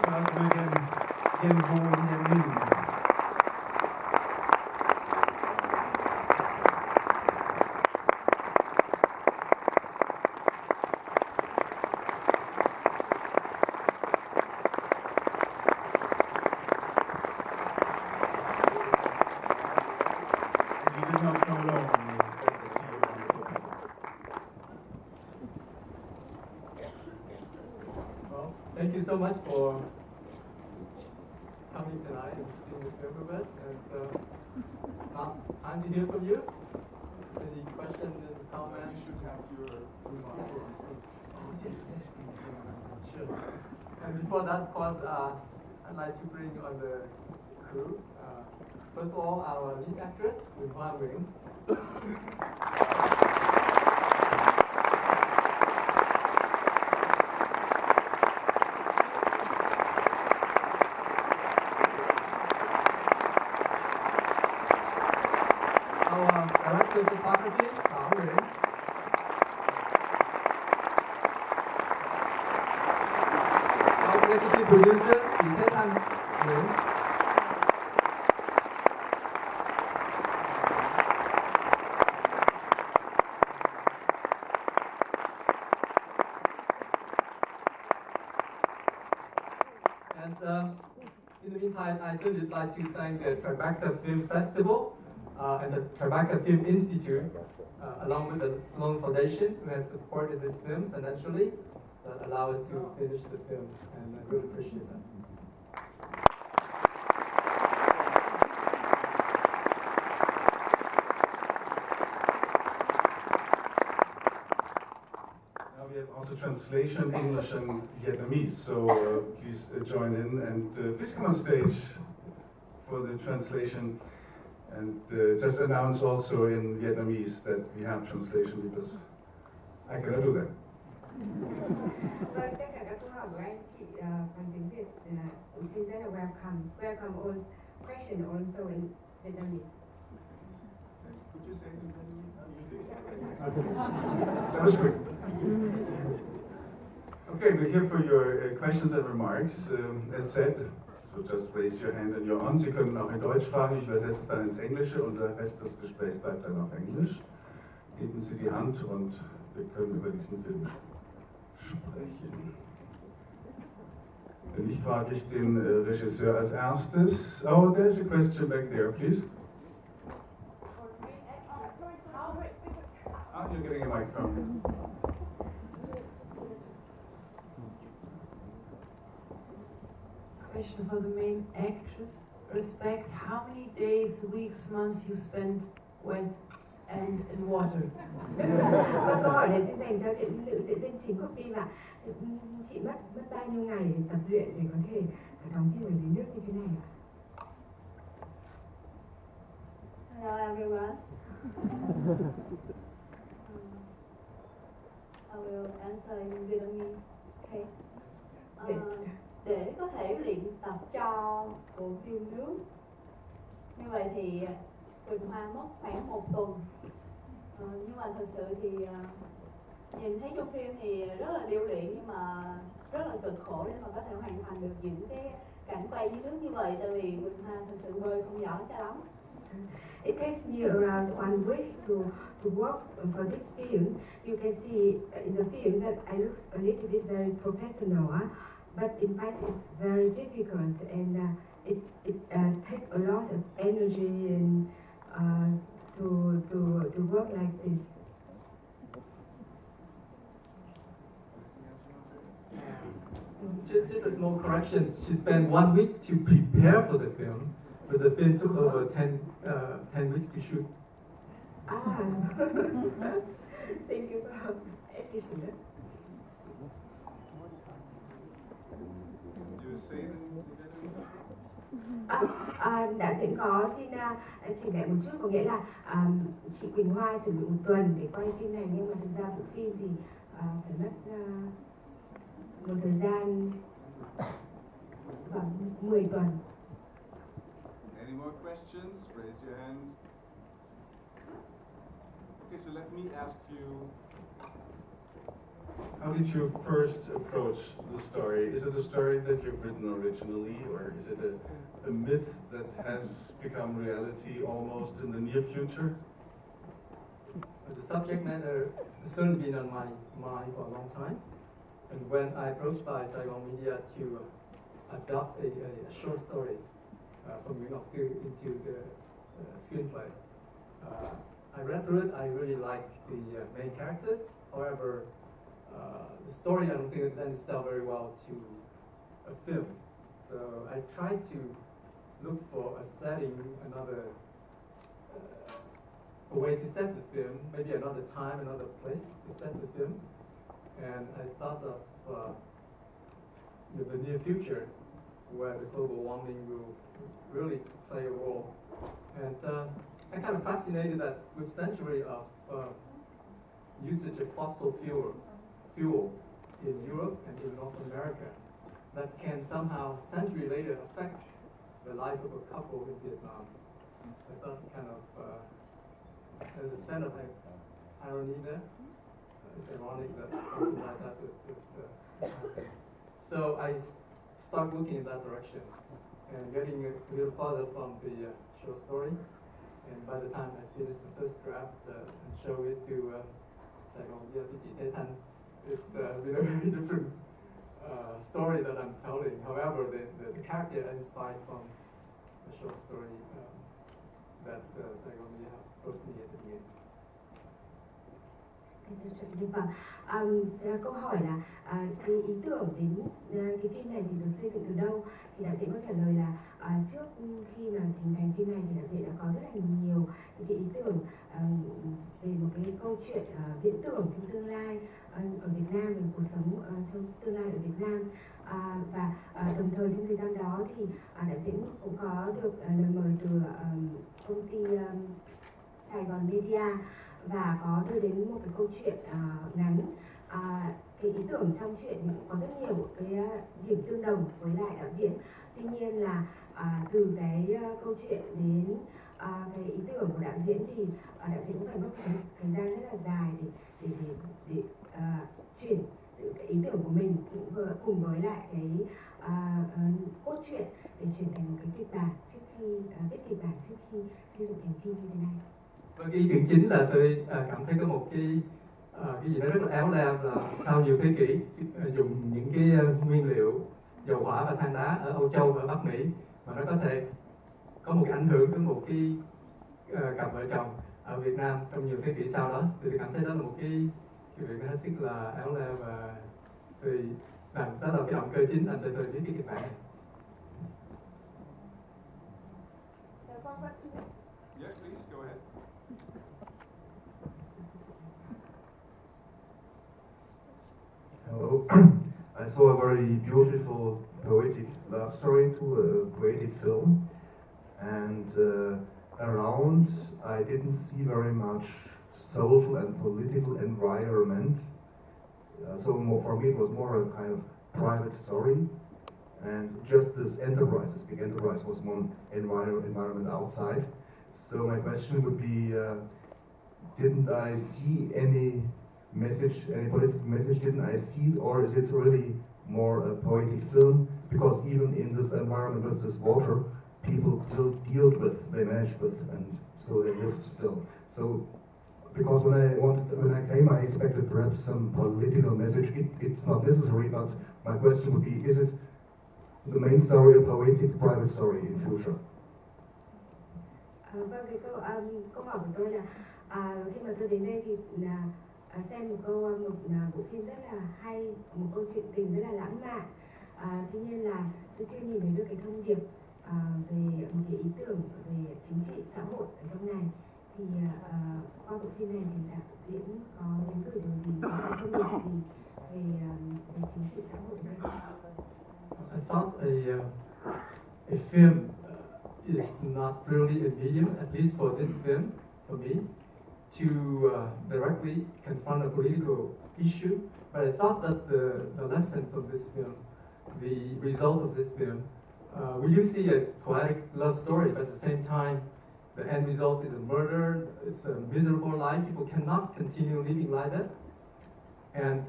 Nguyễn-Võ Nghiêm-Minh. Thank you so much for coming tonight and seeing the film with us. And now, time to hear from you. Any questions and comments? You should have your remarks on stage. Oh, yes. Sure. And before that, of course, I'd like to bring on the crew. First of all, our lead actress, Nguyễn-Võ Nghiêm-Minh. Director of Photography, Nguyễn. Our Executive Producer, Nguyễn. And in the meantime, I certainly would like to thank the Tribeca Film Festival and the Tribeca Film Institute, along with the Sloan Foundation, who has supported this film financially, that allow us to finish the film, and I really appreciate that. Now we have also translation English and Vietnamese, so please join in and please come on stage for the translation. And just announce also in Vietnamese that we have translation because I cannot do that. Vâng, tất cả các câu hỏi của anh chị bằng tiếng Việt cũng xin rất là welcome. Welcome all question also in Vietnamese. Could you say it in Vietnamese? That was quick. Okay, we're here for your questions and remarks. As said, so just raise your hand and you're on. Sie können auch in Deutsch fragen, ich übersetze es dann ins Englische und der Rest des Gesprächs bleibt dann auf Englisch. Geben Sie die Hand und wir können über diesen Film sprechen. Wenn nicht, frage ich den Regisseur als erstes. Oh, there's a question back there, please. Ah, you're getting a microphone. Question for the main actress. Respect, how many days, weeks, months you spent wet and in water? Và câu hỏi này sẽ dành cho nữ diễn viên chính của phim ạ. Chị mất bao nhiêu ngày để tập luyện để có thể đóng phim ở dưới nước như thế này ạ? Hello everyone. I will answer in Vietnamese. Okay. Để có thể luyện tập cho bộ phim Nước, như vậy thì Quỳnh Hoa mất khoảng 1 tuần. Nhưng mà thực sự thì nhìn thấy trong phim thì rất là điêu luyện nhưng mà rất là cực khổ để mà có thể hoàn thành được những cái cảnh quay dưới nước như vậy, tại vì Quỳnh Hoa thực sự bơi không giỏi cho lắm. It takes me around 1 week to work for this film. You can see in the film that I look a little bit very professional, but in fact it's very difficult and it takes a lot of energy and to work like this. Just a small correction. She spent 1 week to prepare for the film, but the film took over 10 weeks to shoot. Thank you for addition. Đạo diễn có xin chỉ lại một chút, có nghĩa là chị Quỳnh Hoa chuẩn bị 1 tuần để quay phim này, nhưng mà thực ra bộ phim thì phải mất một thời gian khoảng 10 tuần. Any more questions? Raise your hand. Okay, so let me ask you, How did you first approach the story? Is it a story that you've written originally, or is it a myth that has become reality almost in the near future? The subject matter has certainly been on my mind for a long time. And when I approached by Saigon Media to adopt a short story from Nuoc into the screenplay, I read through it. I really liked the main characters. However, the story I don't think it lends itself very well to a film. So I tried to look for a setting, a way to set the film, maybe another time, another place to set the film. And I thought of the near future, where the global warming will really play a role. And I'm kind of fascinated that with century of usage of fossil fuel in Europe and in North America, that can somehow, century later, affect the life of a couple in Vietnam. I thought kind of there's a sense of irony there. It's ironic that something like that would happen. So I started looking in that direction and getting a little farther from the short story. And by the time I finished the first draft and showed it to Saigon Media, it's been a very different story that I'm telling. However, the character inspired from the short story that Saigon Media wrote me at the beginning. Câu hỏi là cái ý tưởng đến cái phim này thì được xây dựng từ đâu? Thì đạo diễn có trả lời là trước khi mà hình thành phim này thì đạo diễn đã có rất là nhiều những cái ý tưởng về một cái câu chuyện viễn tưởng trong tương lai ở Việt Nam, về cuộc sống trong tương lai ở Việt Nam. Và đồng thời trong thời gian đó thì đạo diễn cũng có được lời mời từ công ty Sài Gòn Media và có đưa đến một cái câu chuyện ngắn. Cái ý tưởng trong chuyện thì cũng có rất nhiều cái điểm tương đồng với lại đạo diễn. Tuy nhiên là từ cái câu chuyện đến cái ý tưởng của đạo diễn thì đạo diễn cũng phải mất một thời gian rất là dài để chuyển từ cái ý tưởng của mình cùng với lại cái cốt truyện để chuyển thành một cái kịch bản trước khi viết kịch bản trước khi xây dựng thành phim như thế này. Và cái ý tưởng chính là tôi cảm thấy có một cái gì đó rất là éo le, là sau nhiều thế kỷ dùng những cái nguyên liệu dầu hỏa và than đá ở Âu Châu và ở Bắc Mỹ mà nó có thể có một cái ảnh hưởng đến một cái cặp vợ chồng ở Việt Nam trong nhiều thế kỷ sau đó. Thì tôi cảm thấy đó là một cái việc hết sức là éo le, và đó là cái động cơ chính anh tôi viết cái kịch bản này. Yes, please, go ahead. Hello. I saw a very beautiful poetic love story to a poetic film, and around I didn't see very much social and political environment. So for me it was more a kind of private story, and just this big enterprise was one environment outside. So my question would be, didn't I see any political message, didn't I see it, or is it really more a poetic film? Because even in this environment with this water, people still they managed with, and so they lived still. So, because when I came, I expected perhaps some political message. It's not necessary, but my question would be, is it the main story a poetic private story in future? Vâng, cái câu hỏi của tôi là khi mà tôi đến đây thì xem một bộ phim rất là hay, một câu chuyện tình rất là lãng mạn. Tuy nhiên là tôi chưa nhìn thấy được cái thông điệp về một cái ý tưởng về chính trị xã hội ở trong này. Thì qua bộ phim này thì đạo diễn có nhắn gửi điều gì, có thông điệp gì về chính trị xã hội đây? I thought a film is not really a medium, at least for this film, for me, to directly confront a political issue. But I thought that the lesson from this film, the result of this film, we do see a poetic love story, but at the same time, the end result is a murder, it's a miserable life. People cannot continue living like that. And